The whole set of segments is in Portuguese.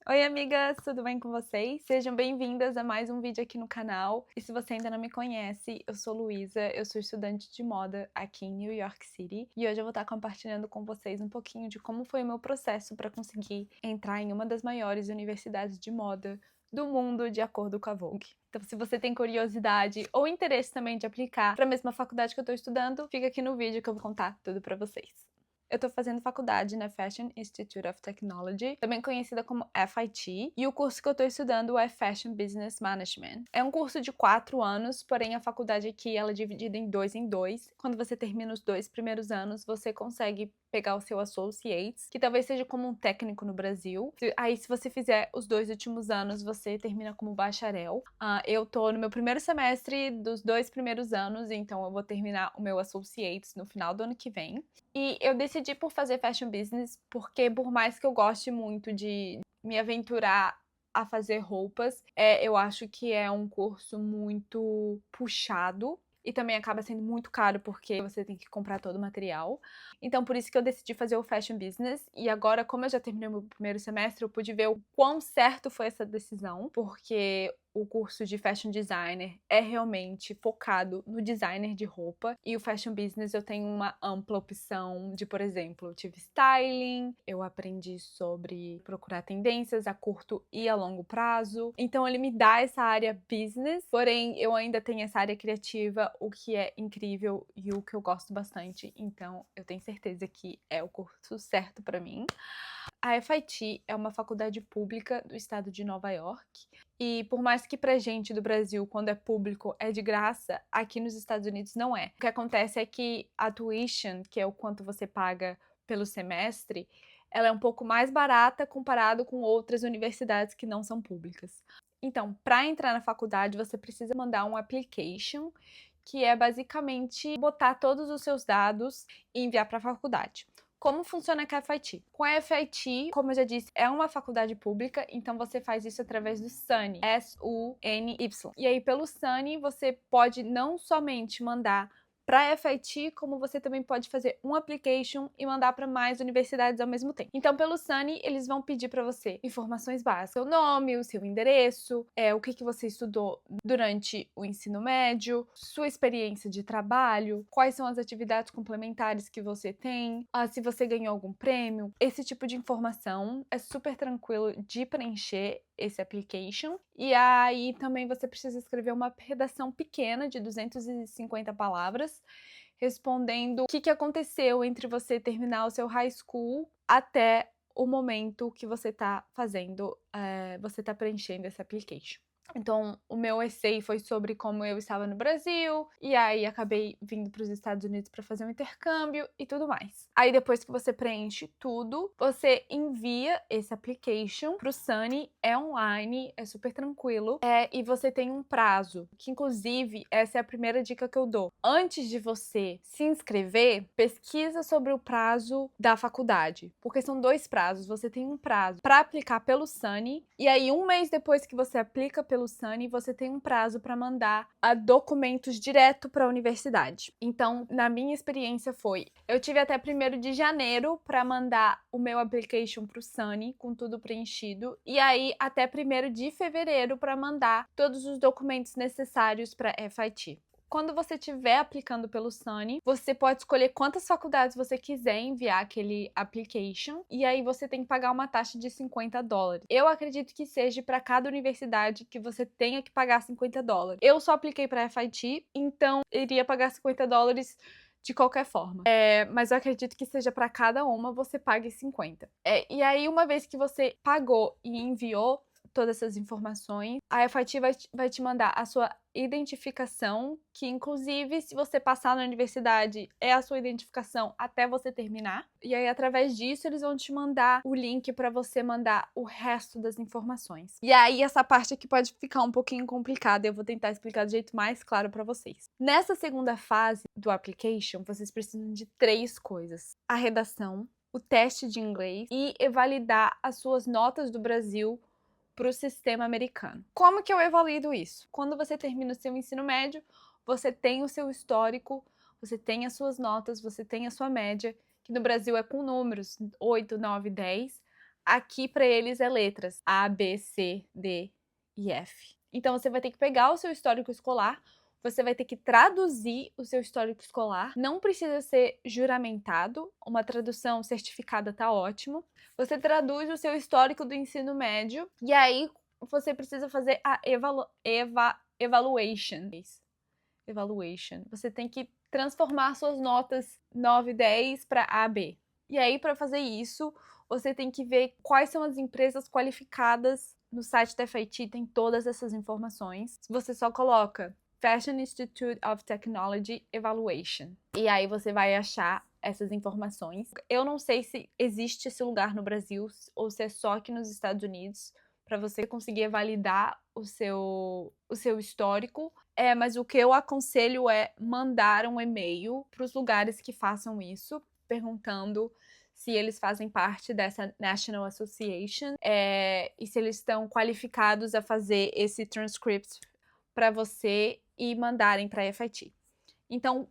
Oi, amigas, tudo bem com vocês? Sejam bem-vindas a mais um vídeo aqui no canal. E se você ainda não me conhece, eu sou Luísa, eu sou estudante de moda aqui em New York City e hoje eu vou estar compartilhando com vocês um pouquinho de como foi o meu processo para conseguir entrar em uma das maiores universidades de moda do mundo, de acordo com a Vogue. Então, se você tem curiosidade ou interesse também de aplicar para a mesma faculdade que eu estou estudando, fica aqui no vídeo que eu vou contar tudo para vocês. Eu tô fazendo faculdade na Fashion Institute of Technology, também conhecida como FIT, e o curso que eu tô estudando é Fashion Business Management. É um curso de 4 anos, porém a faculdade aqui ela é dividida em dois. Quando você termina os 2 primeiros anos, você consegue pegar o seu Associates, que talvez seja como um técnico no Brasil. Aí, se você fizer os 2 últimos anos, você termina como bacharel. Eu tô no meu primeiro semestre dos 2 primeiros anos, então eu vou terminar o meu Associates no final do ano que vem. E eu decidi por fazer Fashion Business porque, por mais que eu goste muito de me aventurar a fazer roupas, eu acho que é um curso muito puxado e também acaba sendo muito caro porque você tem que comprar todo o material. Então, por isso que eu decidi fazer o Fashion Business. E agora, como eu já terminei o meu primeiro semestre, eu pude ver o quão certo foi essa decisão, porque o curso de Fashion Designer é realmente focado no designer de roupa e o Fashion Business eu tenho uma ampla opção de, por exemplo, eu tive styling, eu aprendi sobre procurar tendências a curto e a longo prazo. Então ele me dá essa área business, porém eu ainda tenho essa área criativa, o que é incrível e o que eu gosto bastante. Então eu tenho certeza que é o curso certo para mim. A FIT é uma faculdade pública do estado de Nova York e por mais que pra gente do Brasil, quando é público, é de graça, aqui nos Estados Unidos não é. O que acontece é que a tuition, que é o quanto você paga pelo semestre, ela é um pouco mais barata comparado com outras universidades que não são públicas. Então, para entrar na faculdade, você precisa mandar um application, que é basicamente botar todos os seus dados e enviar para a faculdade. Como funciona com a FIT? Com a FIT, como eu já disse, é uma faculdade pública, então você faz isso através do SUNY, S-U-N-Y. E aí, pelo SUNY, você pode não somente mandar para a FIT, como você também pode fazer um application e mandar para mais universidades ao mesmo tempo. Então, pelo SUNY, eles vão pedir para você informações básicas, seu nome, o seu endereço, o que você estudou durante o ensino médio, sua experiência de trabalho, quais são as atividades complementares que você tem, se você ganhou algum prêmio. Esse tipo de informação é super tranquilo de preencher esse application. E aí também você precisa escrever uma redação pequena de 250 palavras, respondendo o que aconteceu entre você terminar o seu high school até o momento que você está fazendo, você está preenchendo esse application. Então, o meu essay foi sobre como eu estava no Brasil, e aí acabei vindo para os Estados Unidos para fazer um intercâmbio e tudo mais. Aí, depois que você preenche tudo, você envia esse application para o SUNY, é online, é super tranquilo, e você tem um prazo, que inclusive essa é a primeira dica que eu dou. Antes de você se inscrever, pesquisa sobre o prazo da faculdade, porque são 2 prazos. Você tem um prazo para aplicar pelo SUNY, e aí um mês depois que você aplica pelo SUNY, você tem um prazo para mandar documentos direto para a universidade. Então, na minha experiência eu tive até 1º de janeiro para mandar o meu application para o SUNY, com tudo preenchido, e aí até 1º de fevereiro para mandar todos os documentos necessários para a FIT. Quando você estiver aplicando pelo SUNY, você pode escolher quantas faculdades você quiser enviar aquele application, e aí você tem que pagar uma taxa de $50. Eu acredito que seja para cada universidade que você tenha que pagar $50. Eu só apliquei para a FIT, então iria pagar $50 de qualquer forma. Mas eu acredito que seja para cada uma você pague 50. E aí, uma vez que você pagou e enviou todas essas informações, a FIT vai te mandar a sua identificação, que inclusive se você passar na universidade é a sua identificação até você terminar. E aí através disso eles vão te mandar o link para você mandar o resto das informações. E aí essa parte aqui pode ficar um pouquinho complicada, eu vou tentar explicar do jeito mais claro para vocês. Nessa segunda fase do application, vocês precisam de 3 coisas: a redação, o teste de inglês e validar as suas notas do Brasil para o sistema americano. Como que eu evalido isso? Quando você termina o seu ensino médio, você tem o seu histórico, você tem as suas notas, você tem a sua média, que no Brasil é com números 8, 9, 10. Aqui para eles é letras A, B, C, D e F. Então você vai ter que pegar o seu histórico escolar, você vai ter que traduzir o seu histórico escolar. Não precisa ser juramentado, uma tradução certificada tá ótimo. Você traduz o seu histórico do ensino médio e aí você precisa fazer a evaluation. Você tem que transformar suas notas 9 e 10 para A, B. E aí, para fazer isso, você tem que ver quais são as empresas qualificadas. No site da FIT tem todas essas informações. Você só coloca Fashion Institute of Technology Evaluation. E aí você vai achar essas informações. Eu não sei se existe esse lugar no Brasil ou se é só aqui nos Estados Unidos para você conseguir validar o seu histórico. Mas o que eu aconselho é mandar um e-mail para os lugares que façam isso, perguntando se eles fazem parte dessa National Association e se eles estão qualificados a fazer esse transcript para você e mandarem para a FIT. Então,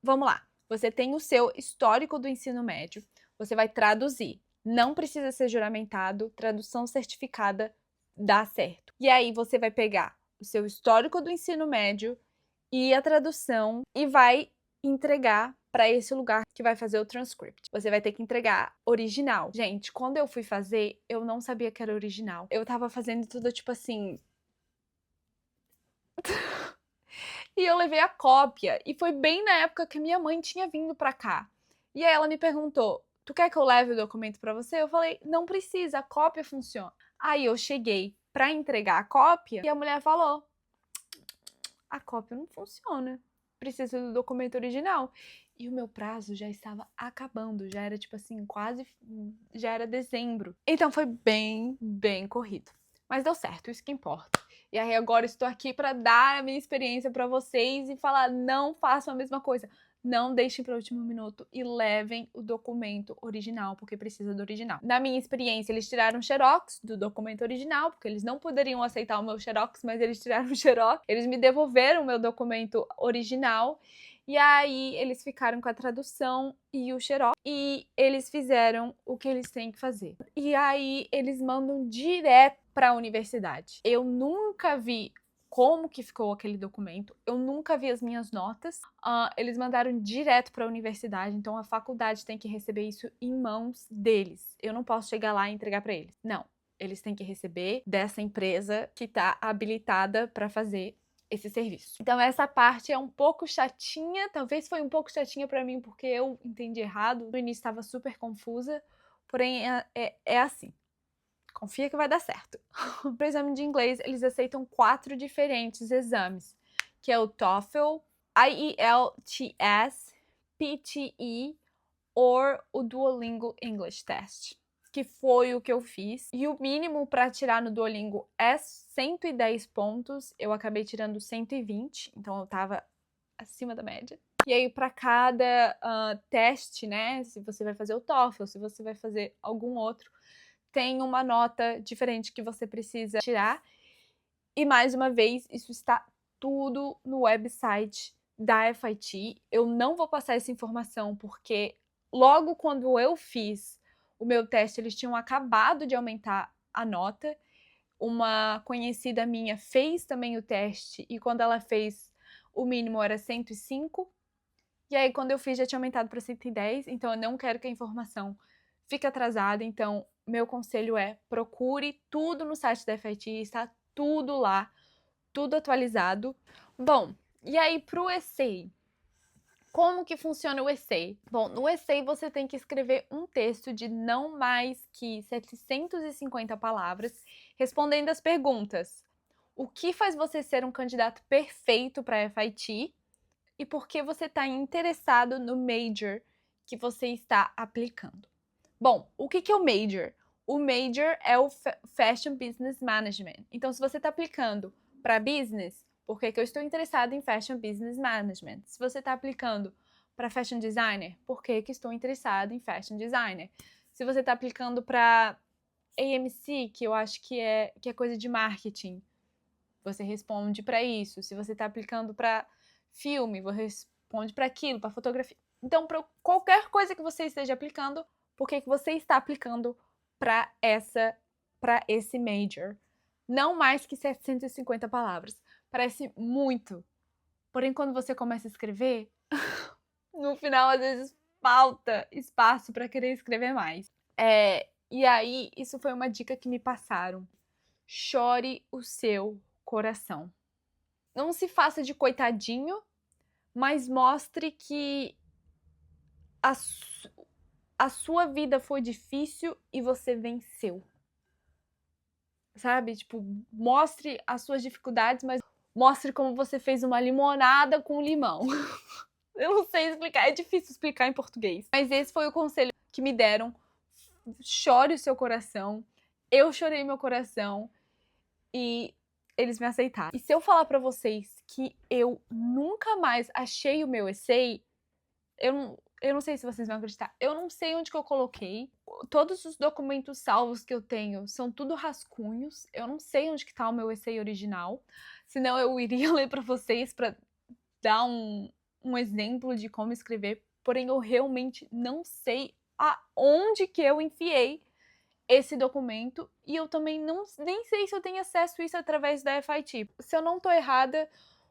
vamos lá. Você tem o seu histórico do ensino médio, você vai traduzir. Não precisa ser juramentado, tradução certificada dá certo. E aí você vai pegar o seu histórico do ensino médio e a tradução e vai entregar para esse lugar que vai fazer o transcript. Você vai ter que entregar original. Gente, quando eu fui fazer, eu não sabia que era original. Eu tava fazendo tudo tipo assim. E eu levei a cópia. E foi bem na época que minha mãe tinha vindo pra cá. E aí ela me perguntou: tu quer que eu leve o documento pra você? Eu falei: não precisa, a cópia funciona. Aí eu cheguei pra entregar a cópia e a mulher falou: a cópia não funciona. Precisa do documento original. E o meu prazo já estava acabando. Já era tipo assim, já era dezembro. Então foi bem corrido. Mas deu certo, isso que importa. E aí agora estou aqui para dar a minha experiência para vocês e falar: não façam a mesma coisa. Não deixem para o último minuto e levem o documento original, porque precisa do original. Na minha experiência, eles tiraram xerox do documento original, porque eles não poderiam aceitar o meu xerox, mas eles tiraram o xerox. Eles me devolveram o meu documento original. E aí eles ficaram com a tradução e o xerox. E eles fizeram o que eles têm que fazer. E aí eles mandam direto para a universidade. Eu nunca vi como que ficou aquele documento, eu nunca vi as minhas notas. Eles mandaram direto para a universidade, então a faculdade tem que receber isso em mãos deles. Eu não posso chegar lá e entregar para eles. Não, eles têm que receber dessa empresa que está habilitada para fazer esse serviço. Então essa parte é um pouco chatinha, talvez foi um pouco chatinha para mim porque eu entendi errado. No início estava super confusa, porém é assim. Confia que vai dar certo. Para o exame de inglês, eles aceitam 4 diferentes exames, que é o TOEFL, IELTS, PTE ou o Duolingo English Test, que foi o que eu fiz. E o mínimo para tirar no Duolingo é 110 pontos. Eu acabei tirando 120, então eu tava acima da média. E aí, para cada teste, né, se você vai fazer o TOEFL, se você vai fazer algum outro, tem uma nota diferente que você precisa tirar. E mais uma vez, isso está tudo no website da FIT. Eu não vou passar essa informação porque logo quando eu fiz o meu teste, eles tinham acabado de aumentar a nota. Uma conhecida minha fez também o teste e quando ela fez, o mínimo era 105. E aí quando eu fiz já tinha aumentado para 110, então eu não quero que a informação fique atrasada. Então meu conselho é: procure tudo no site da FIT, está tudo lá, tudo atualizado. Bom, e aí pro essay? Como que funciona o essay? Bom, no essay você tem que escrever um texto de não mais que 750 palavras, respondendo as perguntas: o que faz você ser um candidato perfeito para a FIT? E por que você está interessado no major que você está aplicando? Bom, o que é o major? O major é o Fashion Business Management. Então, se você está aplicando para business, por que eu estou interessado em Fashion Business Management? Se você está aplicando para Fashion Designer, por que estou interessado em Fashion Designer? Se você está aplicando para AMC, que eu acho que é coisa de marketing, você responde para isso. Se você está aplicando para filme, você responde para aquilo, para fotografia. Então, para qualquer coisa que você esteja aplicando, por que você está aplicando para esse major. Não mais que 750 palavras. Parece muito. Porém, quando você começa a escrever, no final, às vezes, falta espaço para querer escrever mais. E aí, isso foi uma dica que me passaram. Chore o seu coração. Não se faça de coitadinho, mas mostre que a sua vida foi difícil e você venceu. Sabe? Tipo, mostre as suas dificuldades, mas mostre como você fez uma limonada com limão. Eu não sei explicar, é difícil explicar em português. Mas esse foi o conselho que me deram. Chore o seu coração. Eu chorei meu coração e eles me aceitaram. E se eu falar pra vocês que eu nunca mais achei o meu essay, eu não sei se vocês vão acreditar. Eu não sei onde que eu coloquei. Todos os documentos salvos que eu tenho são tudo rascunhos. Eu não sei onde que tá o meu essay original. Senão eu iria ler pra vocês pra dar um exemplo de como escrever. Porém, eu realmente não sei aonde que eu enfiei esse documento. E eu também nem sei se eu tenho acesso a isso através da FIT. Se eu não tô errada,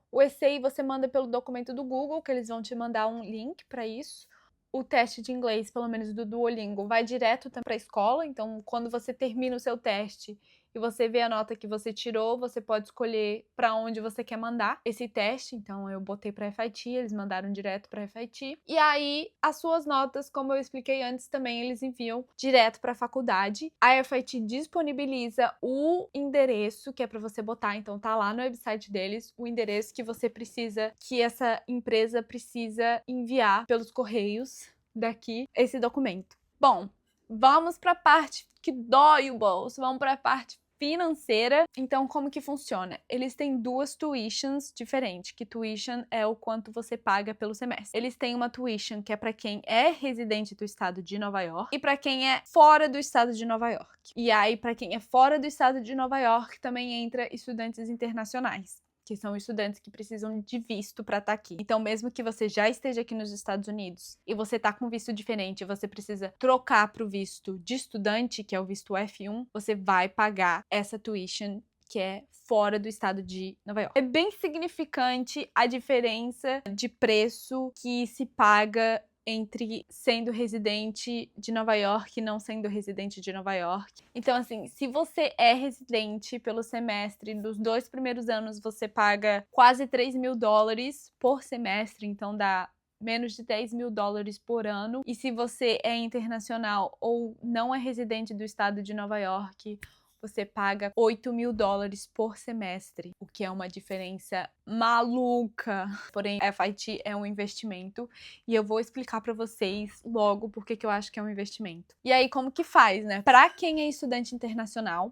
o essay você manda pelo documento do Google, que eles vão te mandar um link para isso. O teste de inglês, pelo menos do Duolingo, vai direto para a escola. Então, quando você termina o seu teste e você vê a nota que você tirou, você pode escolher para onde você quer mandar esse teste. Então, eu botei para FIT, eles mandaram direto para FIT. E aí, as suas notas, como eu expliquei antes, também eles enviam direto para a faculdade. A FIT disponibiliza o endereço que é para você botar. Então, tá lá no website deles o endereço que você precisa, que essa empresa precisa enviar pelos correios daqui esse documento. Bom, vamos para a parte que dói o bolso, vamos para a parte financeira. Então, como que funciona? Eles têm duas tuitions diferentes, que tuition é o quanto você paga pelo semestre. Eles têm uma tuition que é para quem é residente do estado de Nova York e para quem é fora do estado de Nova York. E aí, para quem é fora do estado de Nova York, também entra estudantes internacionais, que são estudantes que precisam de visto para estar aqui. Então, mesmo que você já esteja aqui nos Estados Unidos e você tá com visto diferente, você precisa trocar para o visto de estudante, que é o visto F1, você vai pagar essa tuition que é fora do estado de Nova York. É bem significante a diferença de preço que se paga entre sendo residente de Nova York e não sendo residente de Nova York. Então, assim, se você é residente pelo semestre, dos 2 primeiros anos você paga quase $3.000 por semestre, então dá menos de $10.000 por ano. E se você é internacional ou não é residente do estado de Nova York, você paga $8.000 por semestre, o que é uma diferença maluca. Porém, a FIT é um investimento e eu vou explicar para vocês logo porque que eu acho que é um investimento. E aí, como que faz, né? Para quem é estudante internacional,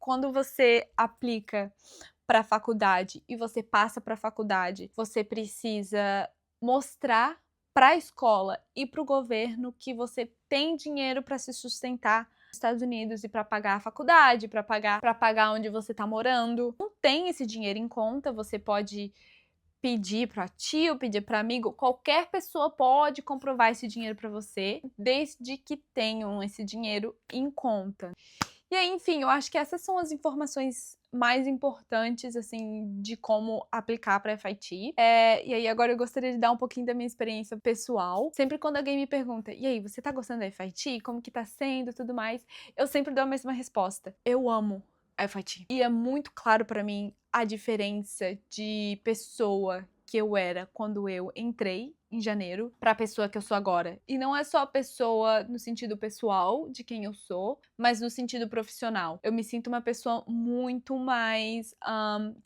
quando você aplica para a faculdade e você passa para a faculdade, você precisa mostrar para a escola e para o governo que você tem dinheiro para se sustentar nos Estados Unidos e para pagar a faculdade, para pagar onde você está morando. Não tem esse dinheiro em conta, você pode pedir para tio, pedir para amigo, qualquer pessoa pode comprovar esse dinheiro para você, desde que tenham esse dinheiro em conta. E aí, enfim, eu acho que essas são as informações mais importantes, assim, de como aplicar para FIT. E aí, agora eu gostaria de dar um pouquinho da minha experiência pessoal. Sempre quando alguém me pergunta, e aí, você tá gostando da FIT? Como que tá sendo, tudo mais? Eu sempre dou a mesma resposta. Eu amo a FIT. E é muito claro para mim a diferença de pessoa que eu era quando eu entrei em janeiro para a pessoa que eu sou agora. E não é só a pessoa no sentido pessoal de quem eu sou, mas no sentido profissional. Eu me sinto uma pessoa muito mais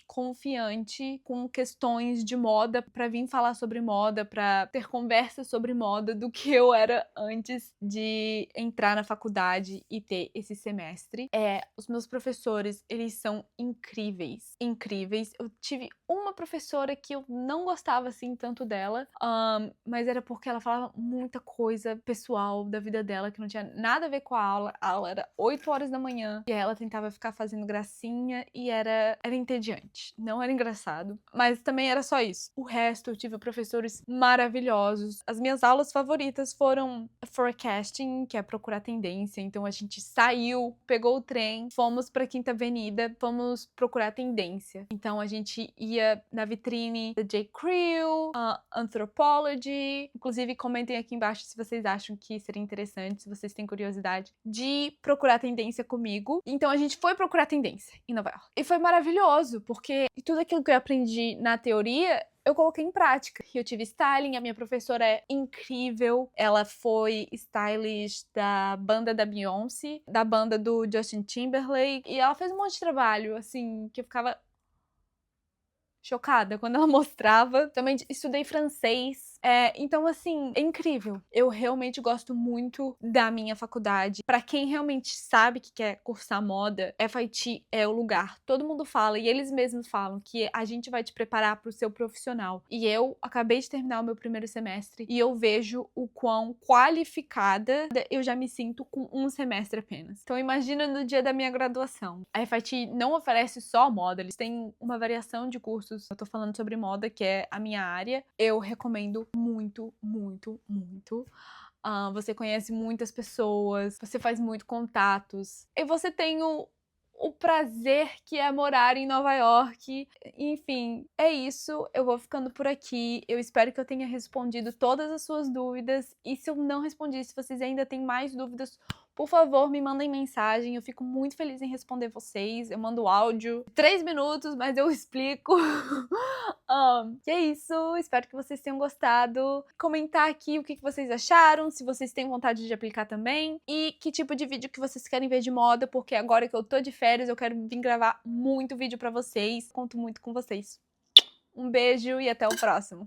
confiante com questões de moda, para vir falar sobre moda, para ter conversas sobre moda, do que eu era antes de entrar na faculdade e ter esse semestre. Os meus professores, eles são incríveis, incríveis. Eu tive uma professora que eu não gostava assim tanto dela, mas era porque ela falava muita coisa pessoal da vida dela que não tinha nada a ver com a aula. A aula era acordada 8 horas da manhã e ela tentava ficar fazendo gracinha e era entediante. Não era engraçado, mas também era só isso. O resto, eu tive professores maravilhosos. As minhas aulas favoritas foram forecasting, que é procurar tendência. Então a gente saiu, pegou o trem, fomos pra Quinta Avenida, fomos procurar tendência. Então a gente ia na vitrine da J. Crew, Anthropology. Inclusive, comentem aqui embaixo se vocês acham que seria interessante, se vocês têm curiosidade de procurar tendência comigo. Então a gente foi procurar tendência em Nova York. E foi maravilhoso, porque tudo aquilo que eu aprendi na teoria eu coloquei em prática. Eu tive styling, a minha professora é incrível. Ela foi stylist da banda da Beyoncé, da banda do Justin Timberlake, e ela fez um monte de trabalho, assim, que eu ficava chocada quando ela mostrava. Também estudei francês. Então, assim, é incrível. Eu realmente gosto muito da minha faculdade. Pra quem realmente sabe que quer cursar moda, FIT é o lugar. Todo mundo fala, e eles mesmos falam, que a gente vai te preparar pro seu profissional. E eu acabei de terminar o meu primeiro semestre e eu vejo o quão qualificada eu já me sinto com um semestre apenas. Então, imagina no dia da minha graduação. A FIT não oferece só moda, eles têm uma variação de cursos. Eu tô falando sobre moda, que é a minha área. Eu recomendo muito, muito, muito. Você conhece muitas pessoas, você faz muito contatos. E você tem o prazer que é morar em Nova York. Enfim, é isso. Eu vou ficando por aqui. Eu espero que eu tenha respondido todas as suas dúvidas. E se eu não respondi, se vocês ainda têm mais dúvidas, por favor, me mandem mensagem. Eu fico muito feliz em responder vocês. Eu mando áudio, 3 minutos, mas eu explico. E é isso. Espero que vocês tenham gostado. Comentar aqui o que vocês acharam, se vocês têm vontade de aplicar também. E que tipo de vídeo que vocês querem ver de moda, porque agora que eu tô de férias, eu quero vir gravar muito vídeo pra vocês. Conto muito com vocês. Um beijo e até o próximo.